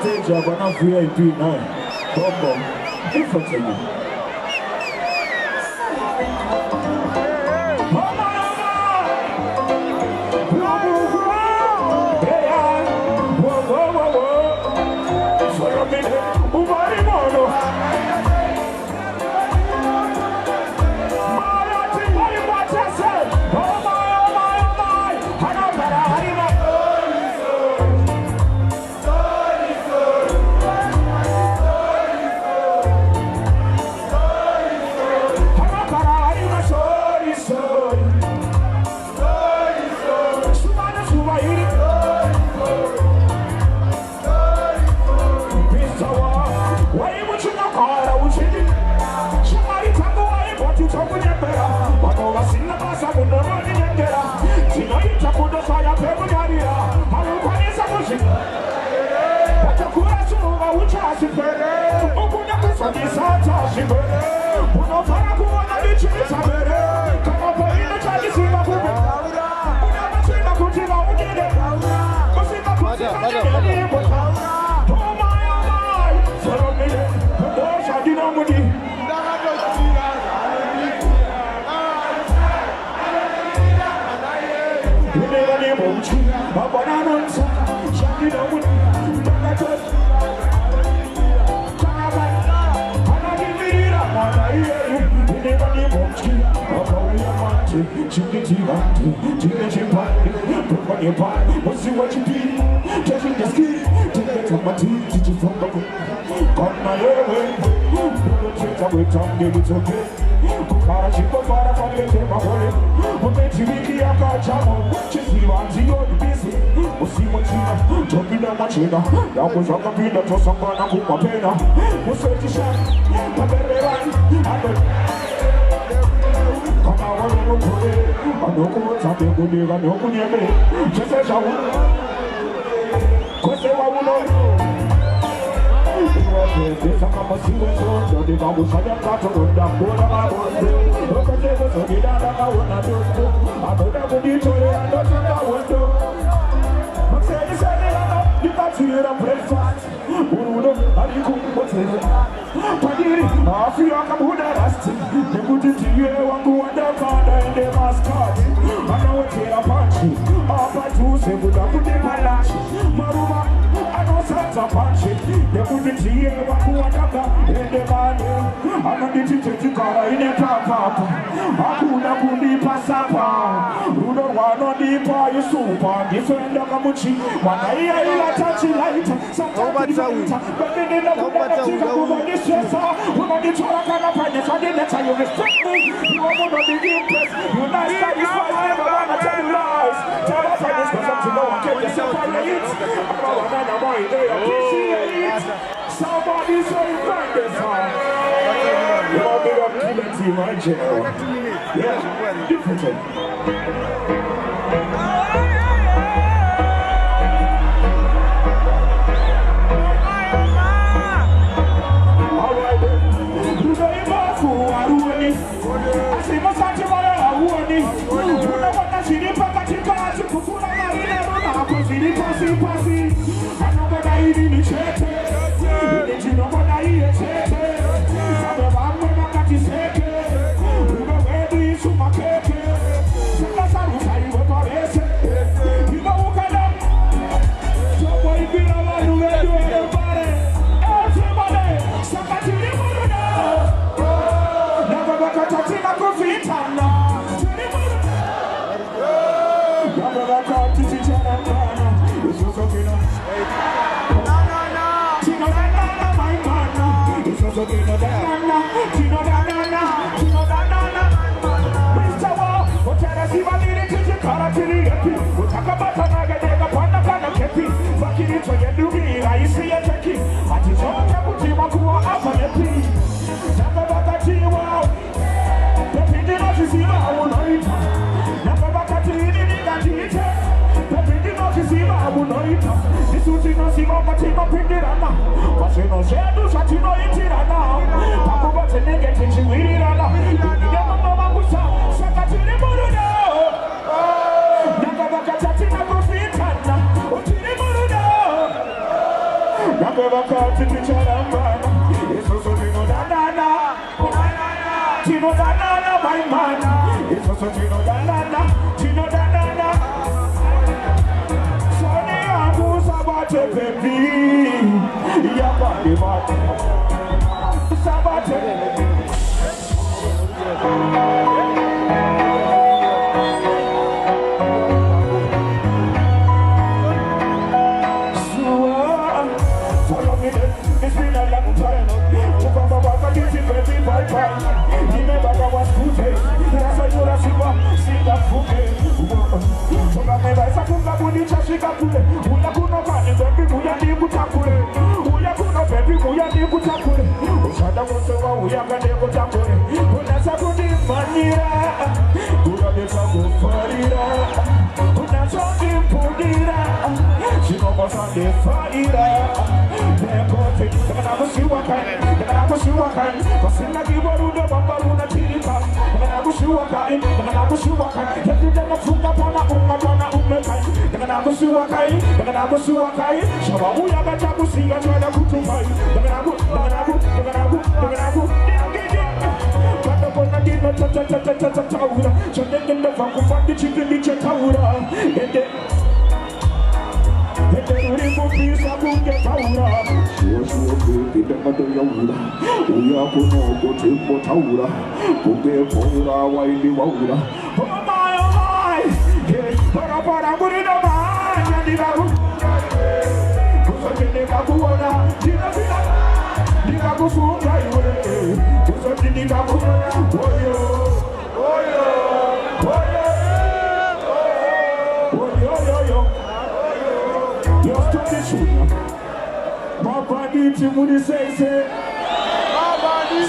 Stage I'm gonna VIP now. Bombo, in front of you. What you did, catching the skin, take it to my teeth, teach you from the book. Got my way, take away time, give it okay. Kukarachi, Kokara, for the game of holy. What makes you make it a car channel? Just leave on to your busy. We'll see what you know. Jumping down my chain. That was up a bit of someone I put my pain on. We'll search the shot. My baby, I don't. Come on, I don't put it. I don't go to something good, I don't go near me. Just as I will. Cause they won't know. This I'm a single soul, the Bible said I'm not to run down, go to my boss. Look at the was a bit out of my one, I don't know. I don't have a need to it, I don't know I want to. I'm saying, you got to hear a breakfast. I didn't cook what's in it. Padiri, I feel like I'm good at last. They put it to you, I'm going down in the mascot. I know it's here a punch. Up at 2 7, I put in my lash. Hakuna kunipa sapa Rudo wanonipa yusupa Defender kamuchi Wanaia ila tachi laita Sometimes laita But nina kudana tika kubani stressa Unanichora kana panya So I didn't tell you respect me You are one of the impress You not satisfied Never wanna tell you lies Tell us I just cause to know I can't just separate I'm a one and a boy They appreciate Somebody say thank you sir you're big up killing team, right, General? Yeah, different thing. Alright then. You know you are cool, I do it. I see my son, I want it. You know what I see, the package car, to put on my head, I see the pussy. I know what I eat in the church. You know what I eat in the church.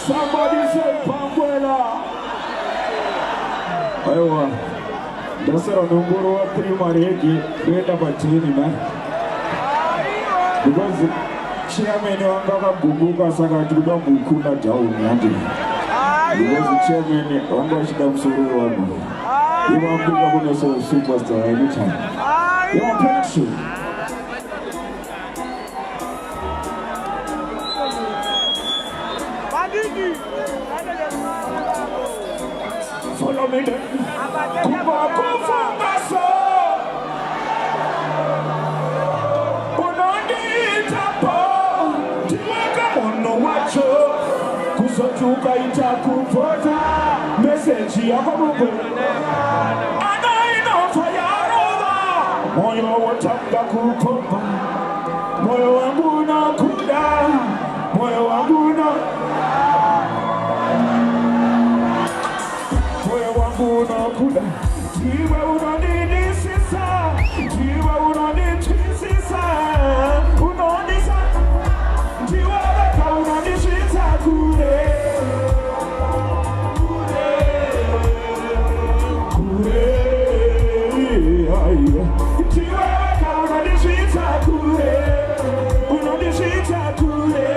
Somebody say Pambuela. Aywa. Dasara nunguru wa primary heki kwenda batini man. Because chairman wanga kubuka saka tukuda mukunda jao nyandi. Because chairman wanga shida msururu wangu. Iwa mbuka kuna so superstar anytime. Iwa pensu. Follow me then. Kuba kufunga so. Unoni tapo. Tiweka zotuka itakupota message yako Mungu anainofa ya roho moyo wataka kukopa moyo wangu nakuda moyo wangu na moyo wangu nakuda jiwe unanini sisa jiwe unanini sisa unanisa jiwe weka unanishita kule jiwe weka unanishita kule unanishita kule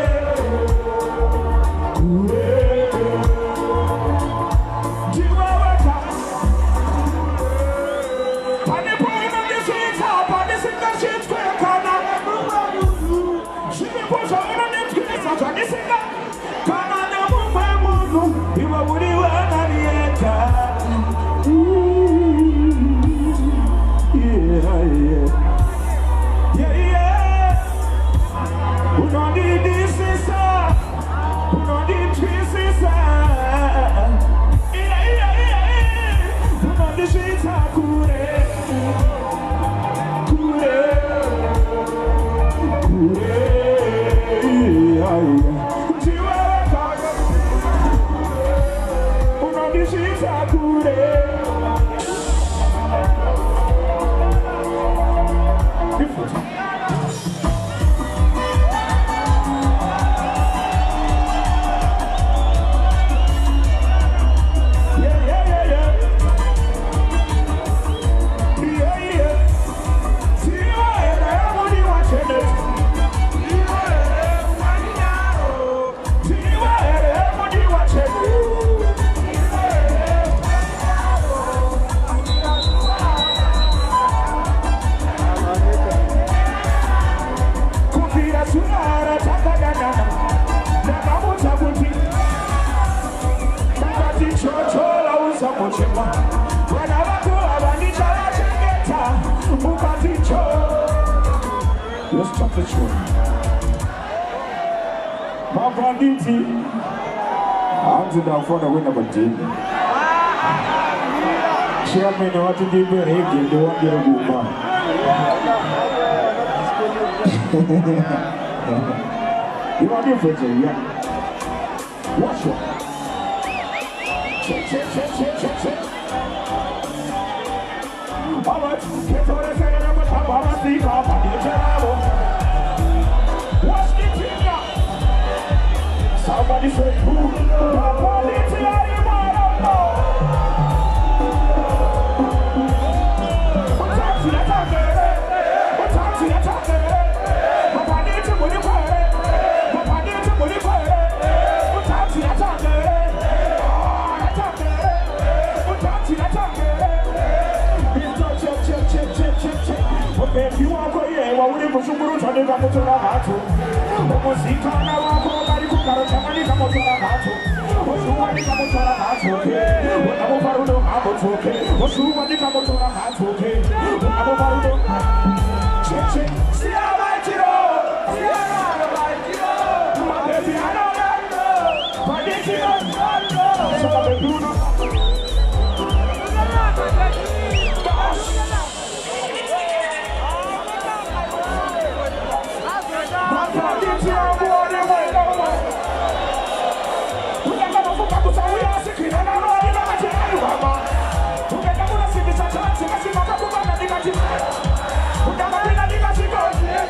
Let's talk this one. Mabanditi. I'm to down for the win of a team. Chairman, what to do very good. They want you to move on. You want your friends, yeah? Watch it. Check. All right, get on the second of the top of the seat, off of the channel. Watch the team now. Somebody say, who? Quality are you, man? If you are going to go to the Shukuru Chadi Kamotora Hatu, Mosika Nawako, Karikara Chamani Kamotora Hatu, Osuani Kamotora Hatu, Abu Barudo Hatu, Osuani Kamotora Hatu, Abu Barudo, Cheche, Siara Tiro, Siara Tiro, Madefiano, Padicino, Sabaduno. Let's go.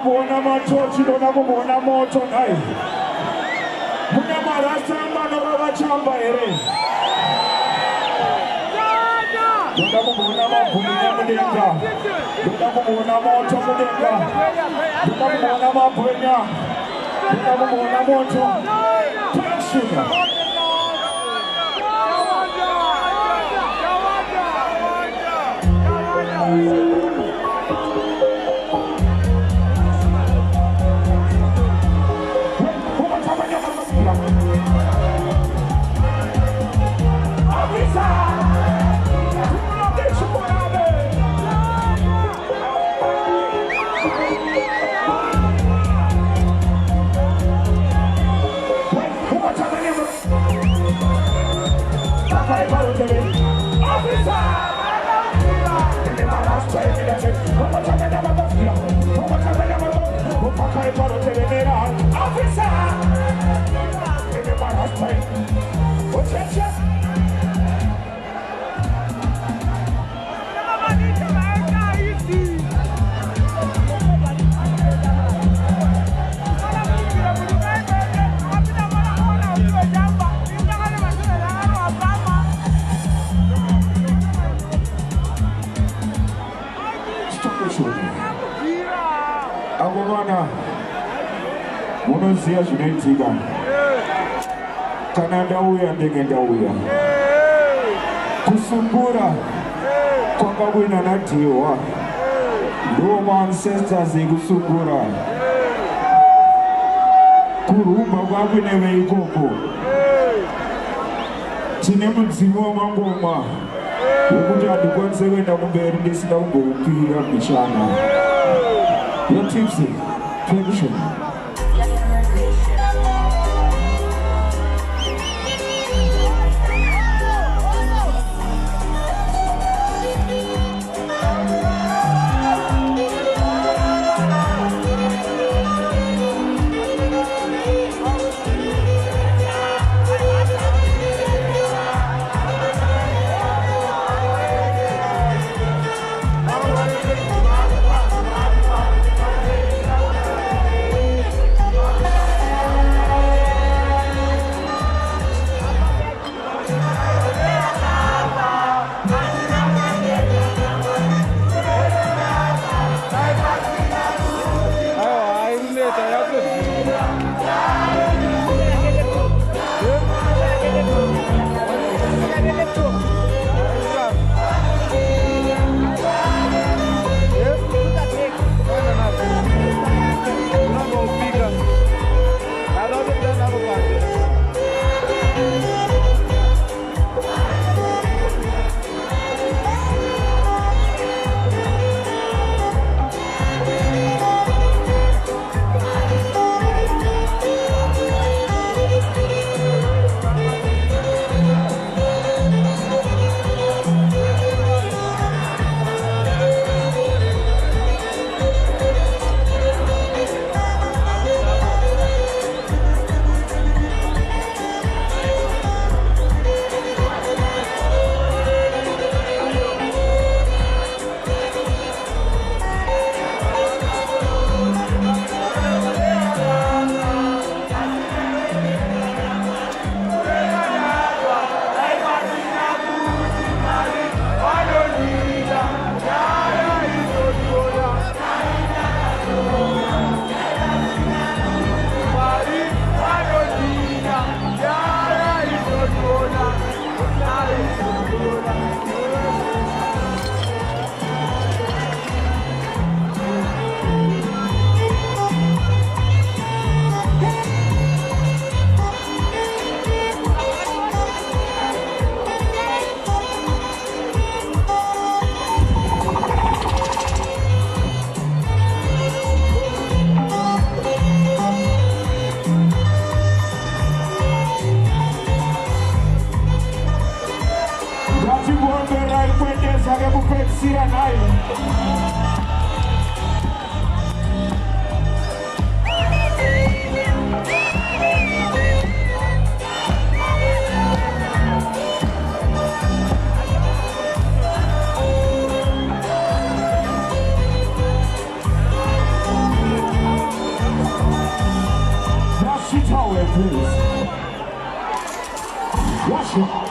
Kuona machozi na kuona moto naye. Muna marasa mano baba chamba ere. Muna kuona mabunya mudinga. Muna kuona moto mudinga. Muna kuona mabunya. Muna kuona moto. Tension. Agomana Monosia Shinetiga Canada uya ndegenda uya Kusumbura Kwanga wina natiwa Roma ancestors kusumbura Kurumba kwabine veikoko Tine mudzimu wamangoma Wekuti andikwanise kuenda kumberi ndisina kumboupira mishana Your tipsy, tradition. please. Watch it.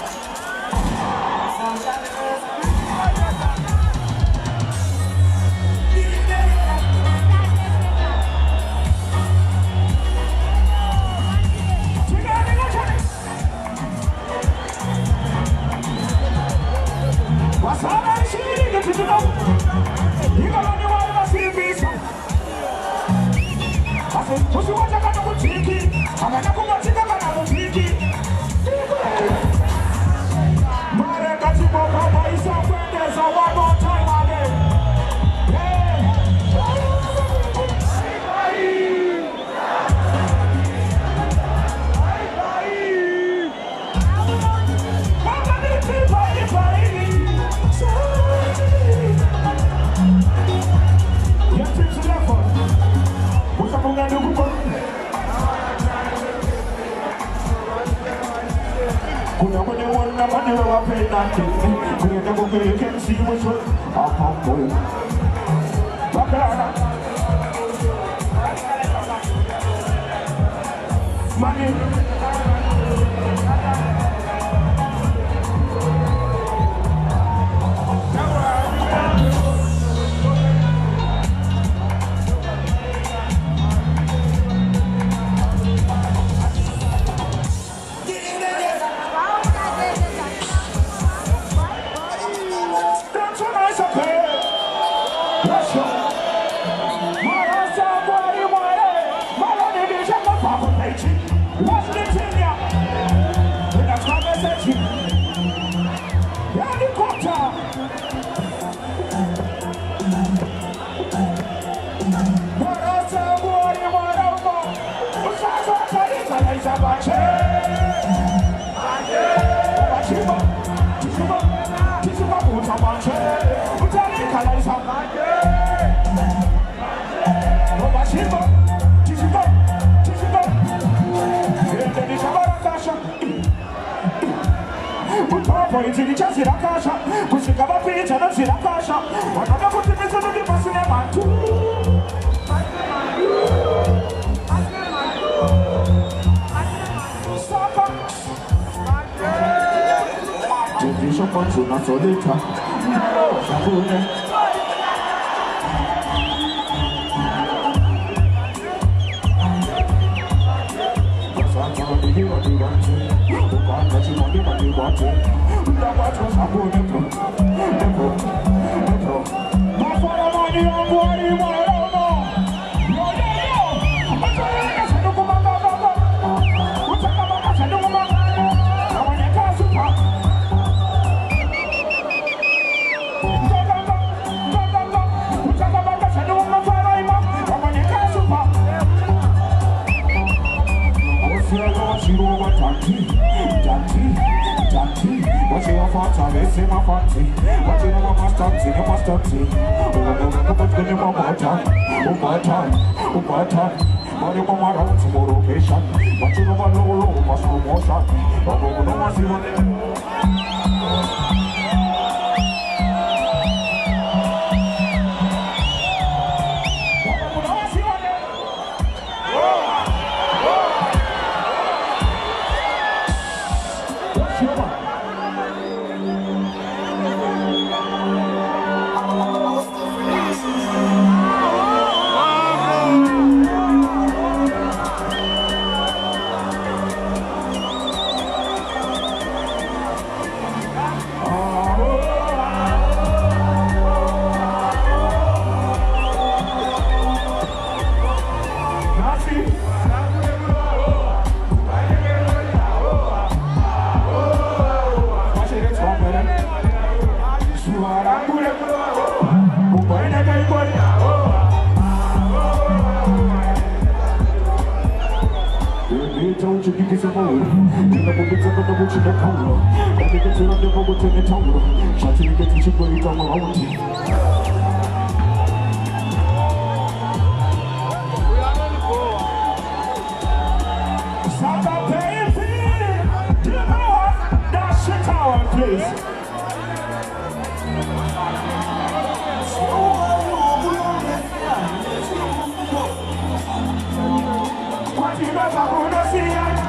What you know, I wanna see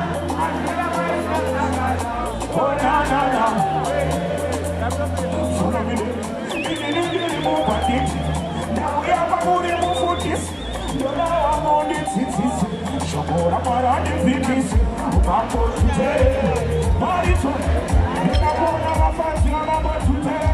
Ora marani vitis, uma portuguesa, mariso, nina bona mafazi na matute.